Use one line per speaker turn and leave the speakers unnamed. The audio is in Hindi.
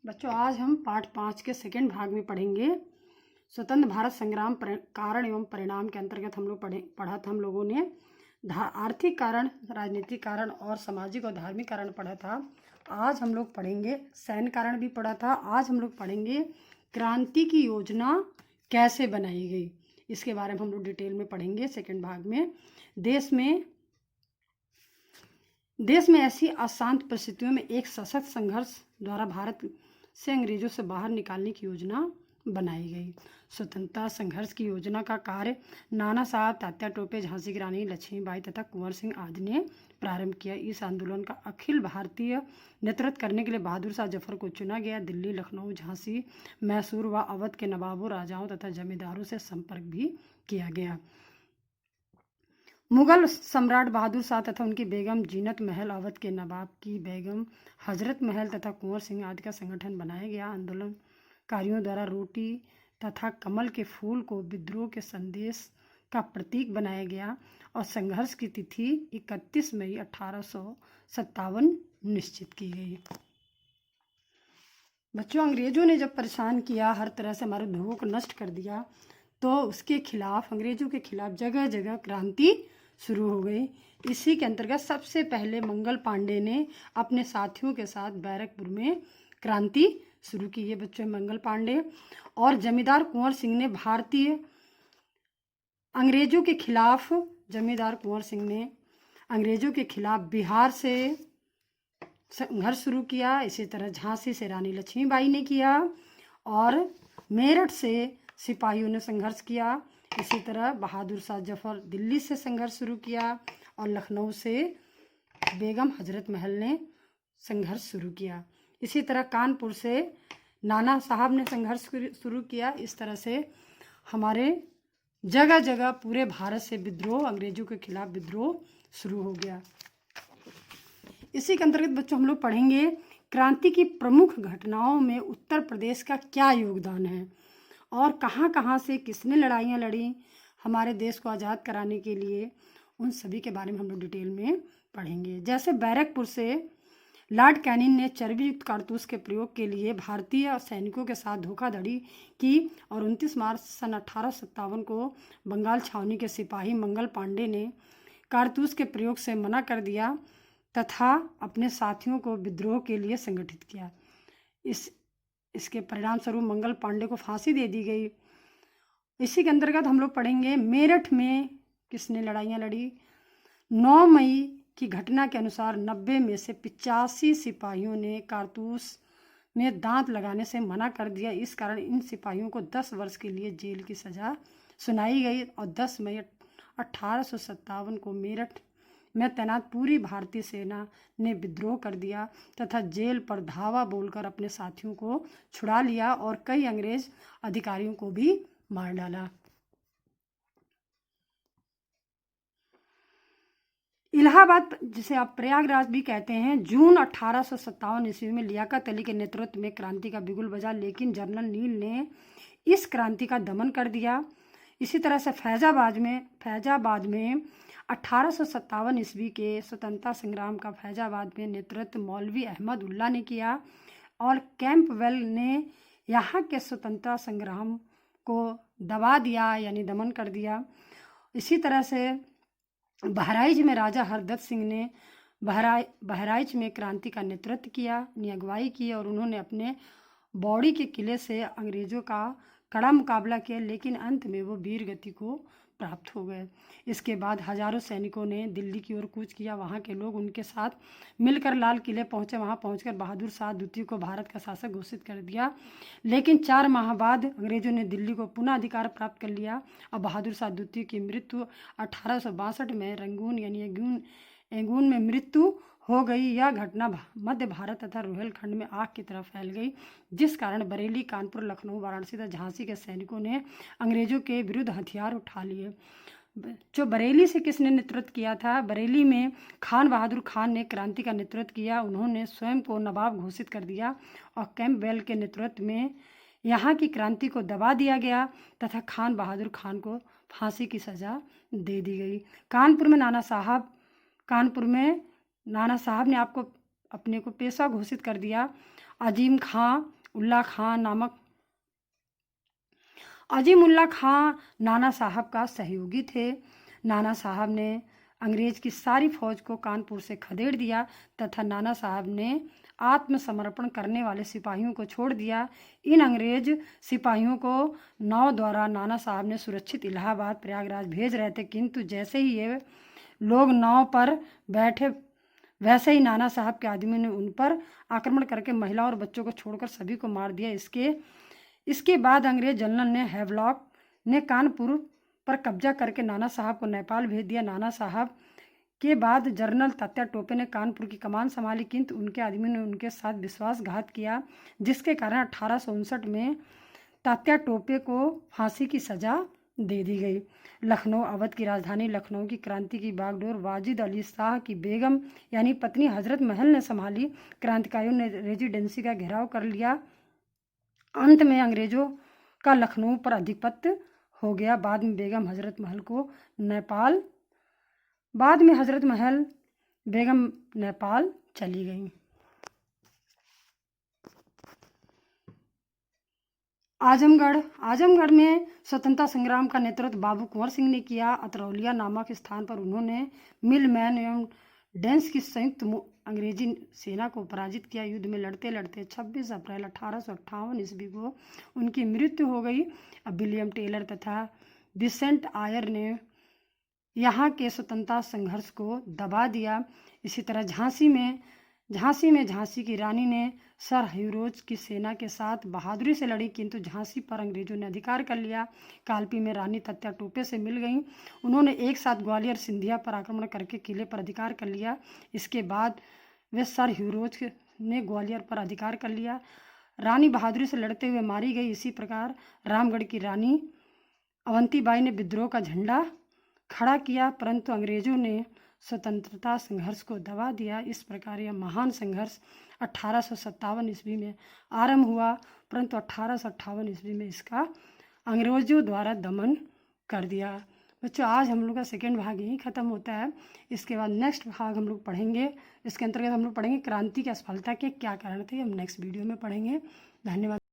बच्चों, आज हम पाठ 5 के सेकंड भाग में पढ़ेंगे। स्वतंत्र भारत संग्राम कारण एवं परिणाम के अंतर्गत हम लोग पढ़ा था। हम लोगों ने आर्थिक कारण, राजनीतिक कारण और सामाजिक और धार्मिक कारण पढ़ा था। आज हम लोग पढ़ेंगे सैन्य कारण भी पढ़ा था। आज हम लोग पढ़ेंगे क्रांति की योजना कैसे बनाई गई, इसके बारे में हम लोग डिटेल में पढ़ेंगे सेकंड भाग में। देश में ऐसी अशांत परिस्थितियों में एक सशक्त संघर्ष द्वारा भारत से अंग्रेजों से बाहर निकालने की योजना बनाई गई। स्वतंत्रता संघर्ष की योजना का कार्य नाना साहब, तात्या टोपे, झांसी की रानी लक्ष्मीबाई तथा कुंवर सिंह आदि ने प्रारंभ किया। इस आंदोलन का अखिल भारतीय नेतृत्व करने के लिए बहादुर शाह जफर को चुना गया। दिल्ली, लखनऊ, झांसी, मैसूर व अवध के नवाबों, राजाओं तथा जमींदारों से संपर्क भी किया गया। मुगल सम्राट बहादुर शाह तथा उनकी बेगम जीनत महल, अवध के नवाब की बेगम हजरत महल तथा कुंवर सिंह आदि का संगठन बनाया गया। आंदोलनकारियों द्वारा रोटी तथा कमल के फूल को विद्रोह के संदेश का प्रतीक बनाया गया और संघर्ष की तिथि 31 मई 1857 निश्चित की गई। बच्चों, अंग्रेजों ने जब परेशान किया, हर तरह से हमारे उद्योगों को नष्ट कर दिया, तो उसके खिलाफ, अंग्रेजों के खिलाफ जगह जगह क्रांति शुरू हो गई। इसी के अंतर्गत सबसे पहले मंगल पांडे ने अपने साथियों के साथ बैरकपुर में क्रांति शुरू की। ये बच्चों मंगल पांडे और जमींदार कुंवर सिंह ने जमींदार कुंवर सिंह ने अंग्रेजों के खिलाफ बिहार से संघर्ष शुरू किया। इसी तरह झांसी से रानी लक्ष्मीबाई ने किया और मेरठ से सिपाहियों ने संघर्ष किया। इसी तरह बहादुर शाह जफर दिल्ली से संघर्ष शुरू किया और लखनऊ से बेगम हजरत महल ने संघर्ष शुरू किया। इसी तरह कानपुर से नाना साहब ने संघर्ष शुरू किया। इस तरह से हमारे जगह जगह पूरे भारत से विद्रोह, अंग्रेजों के खिलाफ विद्रोह शुरू हो गया। इसी के अंतर्गत बच्चों हम लोग पढ़ेंगे क्रांति की प्रमुख घटनाओं में उत्तर प्रदेश का क्या योगदान है और कहाँ कहाँ से किसने लड़ाइयाँ लड़ी हमारे देश को आज़ाद कराने के लिए, उन सभी के बारे में हम लोग डिटेल में पढ़ेंगे। जैसे बैरकपुर से लॉर्ड कैनिंग ने चर्बी युक्त कारतूस के प्रयोग के लिए भारतीय सैनिकों के साथ धोखाधड़ी की और 29 मार्च सन 1857 को बंगाल छावनी के सिपाही मंगल पांडे ने कारतूस के प्रयोग से मना कर दिया तथा अपने साथियों को विद्रोह के लिए संगठित किया। इसके परिणाम स्वरूप मंगल पांडे को फांसी दे दी गई। इसी के अंतर्गत हम लोग पढ़ेंगे मेरठ में किसने लड़ाइयाँ लड़ी। 9 मई की घटना के अनुसार 90 में से 85 सिपाहियों ने कारतूस में दांत लगाने से मना कर दिया। इस कारण इन सिपाहियों को 10 वर्ष के लिए जेल की सजा सुनाई गई और 10 मई 1857 को मेरठ में तैनात पूरी भारतीय सेना ने विद्रोह कर दिया तथा जेल पर धावा बोलकर अपने साथियों को छुड़ा लिया और कई अंग्रेज अधिकारियों को भी मार डाला। इलाहाबाद, जिसे आप प्रयागराज भी कहते हैं, जून 1857 ईस्वी में लियाकत अली के नेतृत्व में क्रांति का बिगुल बजा, लेकिन जनरल नील ने इस क्रांति का दमन कर दिया। इसी तरह से फैजाबाद में 1857 ईस्वी के स्वतंत्रता संग्राम का फैजाबाद में नेतृत्व मौलवी अहमद उल्ला ने किया और कैंपवेल ने यहाँ के स्वतंत्रता संग्राम को दबा दिया, यानी दमन कर दिया। इसी तरह से बहराइच में राजा हरदत्त सिंह ने बहराइच में क्रांति का नेतृत्व किया, अगुवाई की और उन्होंने अपने बौड़ी के किले से अंग्रेजों का कड़ा मुकाबला किया, लेकिन अंत में वो वीर गति को प्राप्त हो गए। इसके बाद हजारों सैनिकों ने दिल्ली की ओर कूच किया। वहाँ के लोग उनके साथ मिलकर लाल किले पहुँचे। वहाँ पहुँचकर बहादुर शाह द्वितीय को भारत का शासक घोषित कर दिया, लेकिन 4 माह बाद अंग्रेजों ने दिल्ली को पुनः अधिकार प्राप्त कर लिया और बहादुर शाह द्वितीय की मृत्यु 1862 में रंगून में मृत्यु हो गई। यह घटना मध्य भारत तथा रोहिलखंड में आग की तरह फैल गई, जिस कारण बरेली, कानपुर, लखनऊ, वाराणसी तथा झांसी के सैनिकों ने अंग्रेजों के विरुद्ध हथियार उठा लिए। जो बरेली से किसने नेतृत्व किया था? बरेली में खान बहादुर खान ने क्रांति का नेतृत्व किया। उन्होंने स्वयं को नवाब घोषित कर दिया और कैंपबेल के नेतृत्व में यहाँ की क्रांति को दबा दिया गया तथा खान बहादुर खान को फांसी की सजा दे दी गई। कानपुर में नाना साहब ने अपने को पेशवा घोषित कर दिया अजीम उल्ला खां नाना साहब का सहयोगी थे। नाना साहब ने अंग्रेज की सारी फौज को कानपुर से खदेड़ दिया तथा नाना साहब ने आत्मसमर्पण करने वाले सिपाहियों को छोड़ दिया। इन अंग्रेज सिपाहियों को नाव द्वारा नाना साहब ने सुरक्षित इलाहाबाद प्रयागराज भेज रहे थे, किंतु जैसे ही ये लोग नाव पर बैठे वैसे ही नाना साहब के आदमियों ने उन पर आक्रमण करके महिला और बच्चों को छोड़कर सभी को मार दिया। इसके बाद अंग्रेज जनरल ने हैवलॉक ने कानपुर पर कब्जा करके नाना साहब को नेपाल भेज दिया। नाना साहब के बाद जनरल तात्या टोपे ने कानपुर की कमान संभाली, किंतु उनके आदमियों ने उनके साथ विश्वासघात किया, जिसके कारण 1859 में तात्या टोपे को फांसी की सजा दे दी गई। लखनऊ अवध की राजधानी लखनऊ की क्रांति की बागडोर वाजिद अली शाह की बेगम यानी पत्नी हजरत महल ने संभाली। क्रांतिकारियों ने रेजिडेंसी का घेराव कर लिया। अंत में अंग्रेजों का लखनऊ पर आधिपत्य हो गया। बाद में हजरत महल बेगम नेपाल चली गई। आजमगढ़ में स्वतंत्रता संग्राम का नेतृत्व बाबू कुंवर सिंह ने किया। अतरौलिया नामक स्थान पर उन्होंने मिलमैन एवं डेंस की संयुक्त अंग्रेजी सेना को पराजित किया। युद्ध में लड़ते लड़ते 26 अप्रैल 1858 ईस्वी को उनकी मृत्यु हो गई। अब विलियम टेलर तथा विसेंट आयर ने यहाँ के स्वतंत्रता संघर्ष को दबा दिया। इसी तरह झांसी में झांसी की रानी ने सर ह्यूरोज की सेना के साथ बहादुरी से लड़ी, किंतु झांसी पर अंग्रेजों ने अधिकार कर लिया। कालपी में रानी तात्या टोपे से मिल गईं। उन्होंने एक साथ ग्वालियर सिंधिया पर आक्रमण करके किले पर अधिकार कर लिया। इसके बाद वे सर ह्यूरोज ने ग्वालियर पर अधिकार कर लिया। रानी बहादुरी से लड़ते हुए मारी गई। इसी प्रकार रामगढ़ की रानी अवंतीबाई ने विद्रोह का झंडा खड़ा किया, परंतु अंग्रेजों ने स्वतंत्रता संघर्ष को दबा दिया। इस प्रकार यह महान संघर्ष 1857 ईस्वी में आरंभ हुआ, परंतु 1858 ईस्वी में इसका अंग्रेजों द्वारा दमन कर दिया। बच्चों, आज हम लोग का सेकेंड भाग यहीं ख़त्म होता है। इसके बाद नेक्स्ट भाग हम लोग पढ़ेंगे। इसके अंतर्गत हम लोग पढ़ेंगे क्रांति की असफलता के क्या कारण थे। हम नेक्स्ट वीडियो में पढ़ेंगे। धन्यवाद।